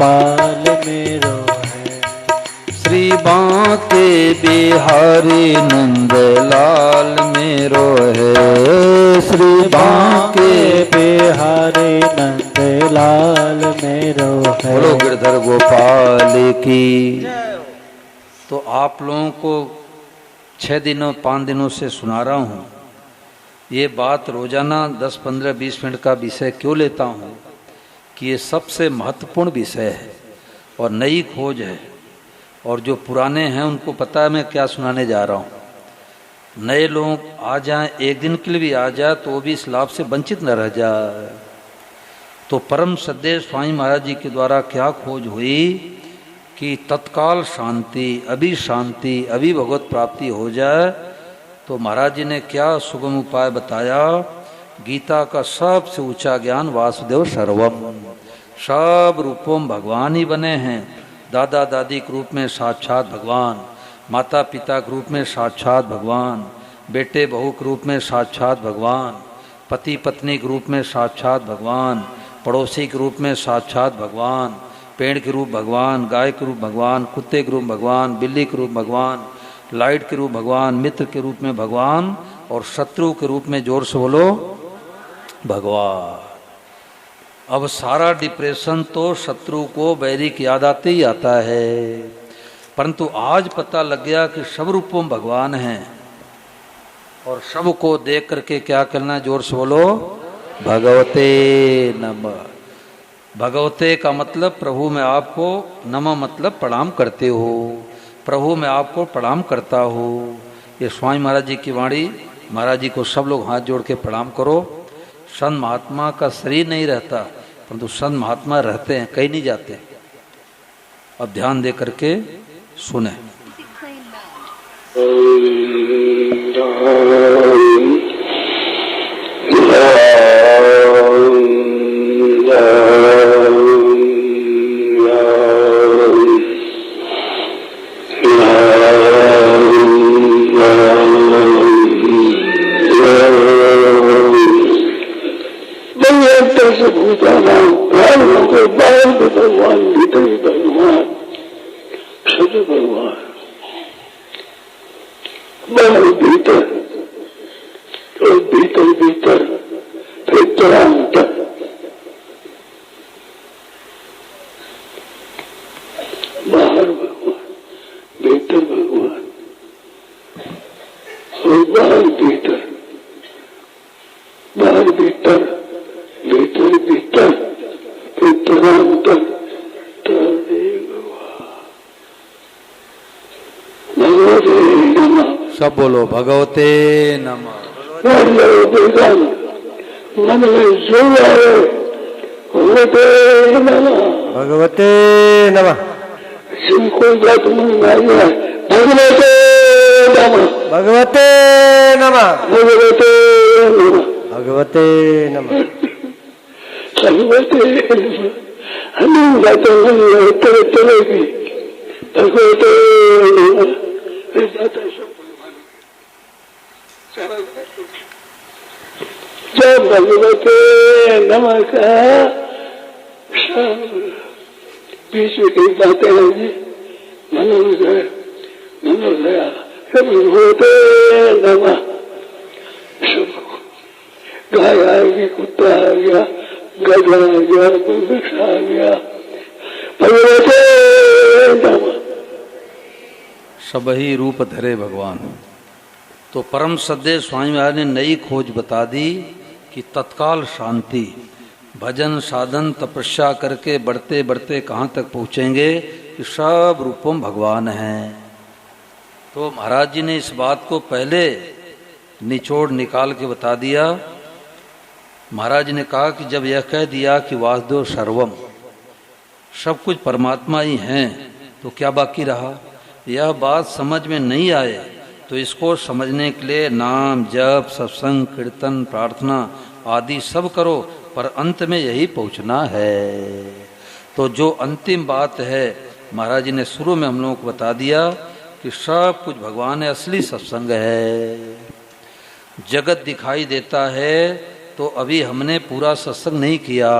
गोपाल मेरो है। श्री बांके बिहारी नंदलाल मेरो है। श्री बांके बिहारी नंदलाल मेरो है। बोलो गिरधर गोपाल की। तो आप लोगों को 5 दिनों से सुना रहा हूँ। ये बात रोजाना 10, 15, 20 मिनट का विषय क्यों लेता हूँ कि ये सबसे महत्वपूर्ण विषय है और नई खोज है, और जो पुराने हैं उनको पता है मैं क्या सुनाने जा रहा हूँ। नए लोग आ जाएं, एक दिन के लिए भी आ जाए तो वो भी इस लाभ से वंचित न रह जाए। तो परम श्रद्धेय स्वामी महाराज जी के द्वारा क्या खोज हुई कि तत्काल शांति, अभी भगवत प्राप्ति हो जाए। तो महाराज जी ने क्या सुगम उपाय बताया। गीता का सबसे ऊंचा ज्ञान वासुदेव सर्वम, सब रूपों में भगवान ही बने हैं। दादा दादी के रूप में साक्षात भगवान, माता पिता के रूप में साक्षात भगवान, बेटे बहू के रूप में साक्षात भगवान, पति पत्नी के रूप में साक्षात भगवान, पड़ोसी के रूप में साक्षात भगवान, पेड़ के रूप भगवान, गाय के रूप भगवान, कुत्ते के रूप भगवान, बिल्ली के रूप भगवान, लाइट के रूप भगवान, मित्र के रूप में भगवान, और शत्रु के रूप में जोर से बोलो भगवान। अब सारा डिप्रेशन तो शत्रु को, बैरी की याद आते ही आता है। परंतु आज पता लग गया कि सब रूपों में भगवान हैं, और सबको देख करके क्या करना, जोर से बोलो भगवते नमः। भगवते का मतलब प्रभु में आपको, नमः मतलब प्रणाम करते हो, प्रभु मैं आपको प्रणाम करता हूँ। ये स्वामी महाराज जी की वाणी। महाराज जी को सब लोग हाथ जोड़ के प्रणाम करो। संत महात्मा का शरीर नहीं रहता, परंतु संत महात्मा रहते हैं, कहीं नहीं जाते। अब ध्यान दे करके सुने। भगवान भीतर भगवान, सद भगवान, बाहर भीतर, और भीतर भीतर फिर तरांतर। बाहर भगवान, भीतर भगवान, और बाहर भीतर, बाहर भीतर, भीतर भीतर, फिर तरांतर। सब बोलो भगवते नमः। मन में जो आए भगवते नमः, भगवते नमः। कोई बात नहीं आ गया, भगवते नमः, भगवते नमः, भगवते नमः, भगवते नमः, भगवते नमः। हमें बातें नहीं तरह तरह की भगवते नमः। जब भगवते नमः का बीच में कई बातें हैं, मनोदय मनोदया, भगवते नमः। गाय आ गई, कुत्ता आ गया, गधा आ गया, वृक्ष आ गया, भगवते नमः। सबही रूप धरे भगवान। तो परम श्रद्धेय स्वामी महाराज ने नई खोज बता दी कि तत्काल शांति, भजन साधन तपस्या करके बढ़ते बढ़ते कहाँ तक पहुँचेंगे कि सब रूपों में भगवान हैं। तो महाराज जी ने इस बात को पहले निचोड़ निकाल के बता दिया। महाराज ने कहा कि जब यह कह दिया कि वासुदेव सर्वम, सब कुछ परमात्मा ही हैं, तो क्या बाकी रहा। यह बात समझ में नहीं आए तो इसको समझने के लिए नाम जप, सत्संग, कीर्तन, प्रार्थना आदि सब करो, पर अंत में यही पहुंचना है। तो जो अंतिम बात है महाराज जी ने शुरू में हम लोगों को बता दिया कि सब कुछ भगवान है, असली सत्संग है। जगत दिखाई देता है तो अभी हमने पूरा सत्संग नहीं किया।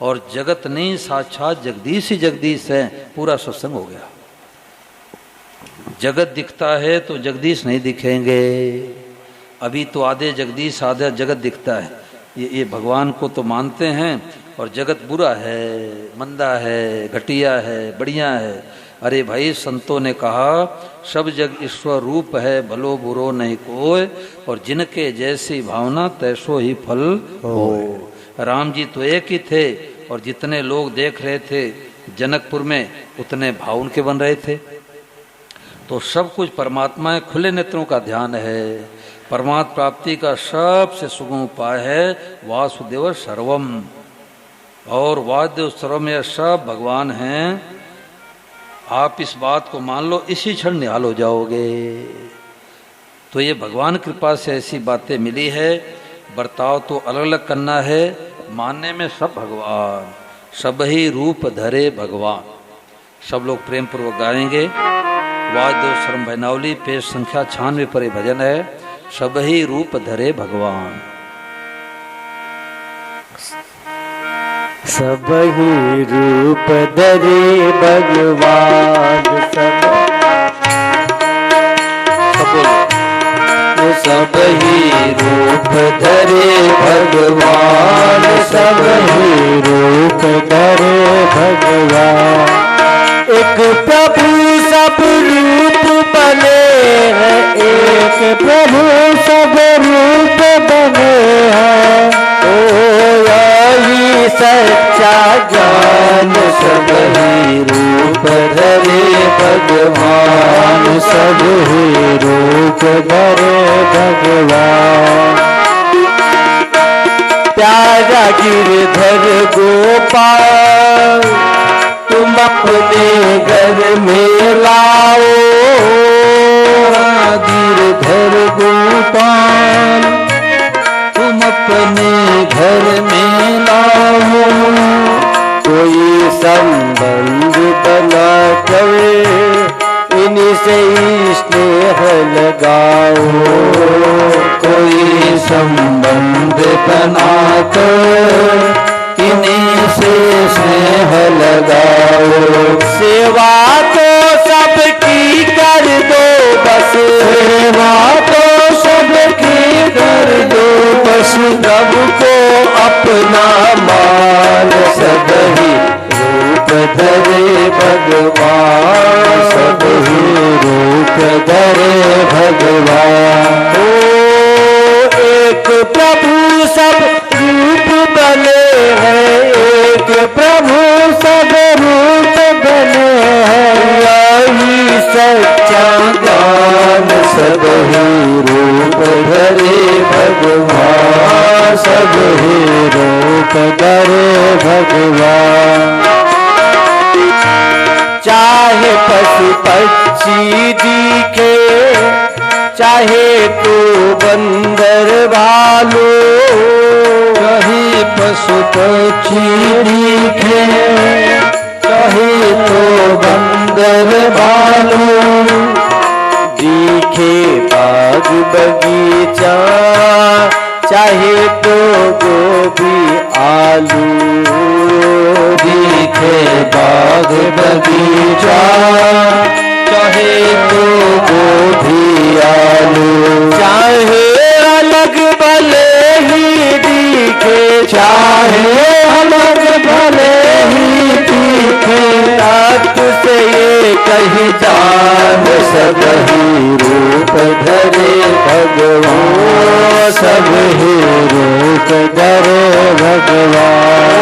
और जगत नहीं, साक्षात जगदीश ही जगदीश है, पूरा सत्संग हो गया। जगत दिखता है तो जगदीश नहीं दिखेंगे। अभी तो आधे जगदीश आधे जगत दिखता है। ये भगवान को तो मानते हैं और जगत बुरा है, मंदा है, घटिया है, बढ़िया है। अरे भाई, संतों ने कहा सब जग ईश्वर रूप है, भलो बुरो नहीं कोय, और जिनके जैसी भावना तैसो ही फल हो। राम जी तो एक ही थे और जितने लोग देख रहे थे जनकपुर में उतने भाव उनके बन रहे थे। तो सब कुछ परमात्मा है, खुले नेत्रों का ध्यान है। परमात्मा प्राप्ति का सबसे सुगम उपाय है वासुदेव सर्वम, और वासुदेव सर्वम में सब भगवान हैं। आप इस बात को मान लो, इसी क्षण निहाल हो जाओगे। तो ये भगवान कृपा से ऐसी बातें मिली है। बर्ताव तो अलग अलग करना है, मानने में सब भगवान, सब ही रूप धरे भगवान। सब लोग प्रेम पूर्वक गाएंगे। वासुदेव सर्वम भैनावली पेज संख्या 96 पर भजन है, सब ही रूप धरे भगवान। सब ही रूप धरे भगवान, सब ही रूप धरे भगवान, सब ही रूप धरे भगवान। एक प्रभु सब रूप बने हैं, एक प्रभु सब रूप बने हैं। ओ यही सच्चा ज्ञान, सब ही रूप धरे भगवान, सब ही रूप धरे भगवान। प्यारा गिरधर गोपाल, तुम अपने घर में लाओ। गिरधर गोपाल, तुम अपने घर में लाओ। कोई संबंध बना कर इनसे स्नेह लगाओ। कोई संबंध बना कर इन्हीं से स्नेह लगाओ। सेवा तो सबकी कर दो बस, सेवा तो सबकी कर दो बस। सबको अपना मान, सब ही रूप धरे भगवान, सब ही रूप धरे भगवान। ओ एक प्रभु सब रूप बने हैं, एक प्रभु सब रूप बने हैं। यही सच्चा ज्ञान, सब ही रूप धरे भगवान, सब ही रूप धरे भगवान। चाहे पशु पक्षी दिखे, चाहे तो बंदर भालू, चाहे पशु पक्षी दिखे, चाहे तो बंदर भालू। दिखे बाग बगीचा, चाहे तो गोभी आलू। दिखे बाग बगीचा, चाहे तो गोभी आलू। चाहे अलग भले ही दिखे, चाहे अलग भले ही दिखे। रात से ये कही जान, सब ही रूप धरे भगवान, सब ही रूप धरे भगवान।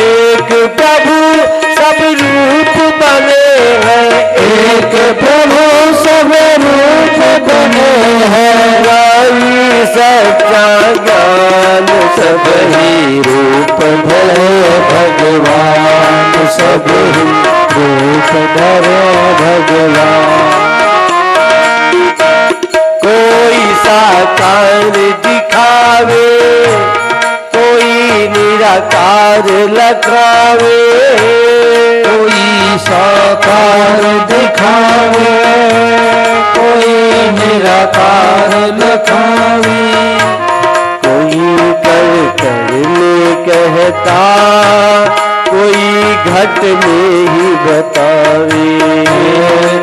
एक प्रभु सब रूप बने हैं, एक प्रभु सब रूप बने हैं। वही सच्चा ज्ञान, सब ही रूप धरे भगवान, सब ही रूप धरे भगवान। कोई साकार दिखावे, कोई निराकार लखावे। कोई साकार दिखावे, कोई निराकार लखावे। कोई कर कर में कह कहता, कोई घट में ही बतावे,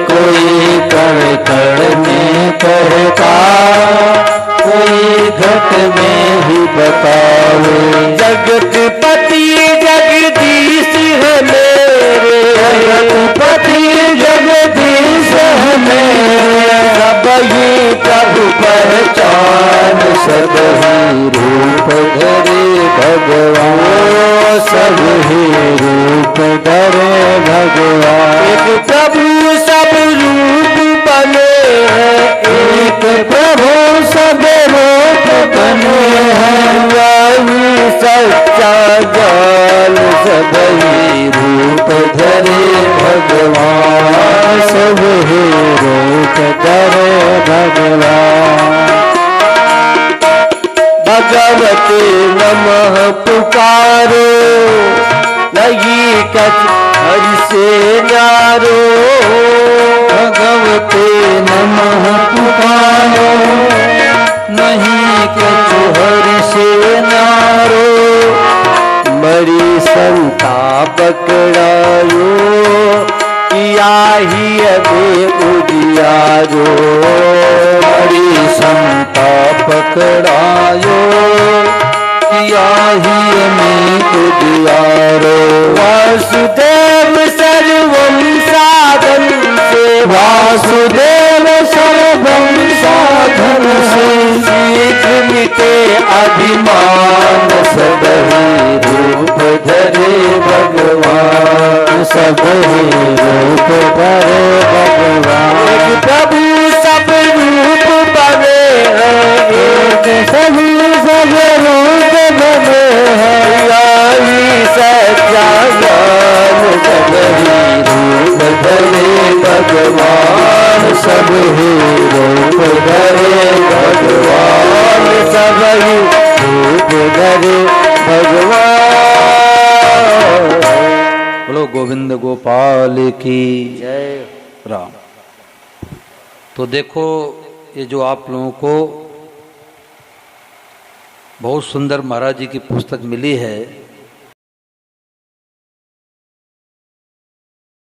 कोई कण कण में कहता, कोई घट में ही बतावे। जगतपति जगदीश है मेरे, जगतपति जगदीश है मेरे, सब ही प्रभु पहचान सब ही रूप धरे भगवान, सब ही रूप धरे भगवान। एक प्रभु सब रूप बने हैं, एक प्रभु सब रूप बने हैं, वही सच्चा ज्ञान सब ही रूप धरे भगवान, सब ही रूप धरे भगवान। भगवते नमः पुकारो, लगी कछ हरि से न्यारो। भगवते नमः पुकारो, नहीं कछु हरि से नारो। मरी संताप पकड़ायो, किया ही अबे उजियारो। हरि संताप पकड़ायो, किया ही में उजियारो। वासुदेव सर्वं साधन से, वासुदेव सर्वं साधन से, शीघ्र मिटे अभिमान सब ही रूप धरे भगवान, सब ही रूप धरे भगवान। एक प्रभु सब रूप बने हैं, एक सभी सब रूप बने हैं, यही सच्चा ज्ञान सब ही रूप धरे भगवान, सब ही रूप धरे भगवान, सब ही रूप धरे भगवान। बोलो गोविंद गोपाल की जय। राम। तो देखो ये जो आप लोगों को बहुत सुंदर महाराज जी की पुस्तक मिली है,